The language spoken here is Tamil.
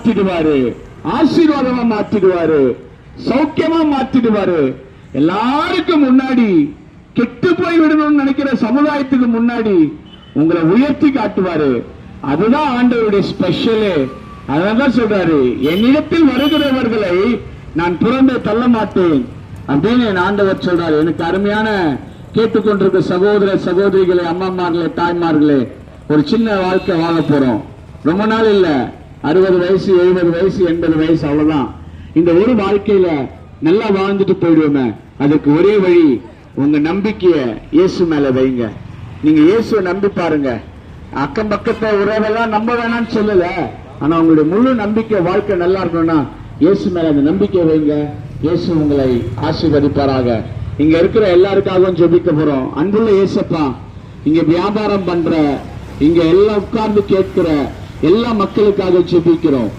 மாற்றிடுவாரு, ஆசீர்வாதமா மாற்றிடுவாரு, சௌக்கியமா மாற்றிடுவாரு. எல்லாருக்கும் முன்னாடி கெட்டு போய் விடணும்னு நினைக்கிற சமுதாயத்துக்கு முன்னாடி உங்களை உயர்த்தி காட்டுவாரு. அதுதான் ஆண்டவருடைய ஸ்பெஷல். அதனாலதான் சொல்றாரு, என்னிடத்தில் வருகிறவர்களை நான் புறம்பே தள்ள மாட்டேன் அப்படின்னு என் ஆண்டவர் சொல்றாரு. எனக்கு அருமையான கேட்டுக்கொண்டிருக்க சகோதர சகோதரிகளே, அம்மாமார்களே, தாய்மார்களே, ஒரு சின்ன வாழ்க்கை வாழ போறோம். ரொம்ப நாள் இல்ல, 60 வயசு, 70 வயசு, 80 வயசு, அவ்வளவுதான். இந்த ஒரு வாழ்க்கையில நல்லா வாழ்ந்துட்டு போயிடுவோமே. அதுக்கு ஒரே வழி, உங்க நம்பிக்கைய இயேசு மேல வைங்க. நீங்க இயேசுவை நம்பி பாருங்க. அக்கம் பக்கத்தை உறவெல்லாம் நம்ப வேணாம்னு சொல்லல, ஆனா உங்களுடைய முழு நம்பிக்கை வாழ்க்கை நல்லா இருக்கணும்னா இயேசு மேல அந்த நம்பிக்கை வைங்க. இயேசு உங்களை ஆசீர்வதிப்பாராக. இங்க இருக்கிற எல்லாருக்காகவும் ஜெபிக்க போறோம். அன்புள்ள இயேசப்பா, இங்க வியாபாரம் பண்ற, இங்க எல்லாம் உட்கார்ந்து கேட்கிற எல்லா மக்களுக்காக ஜெபிக்கிறோம்.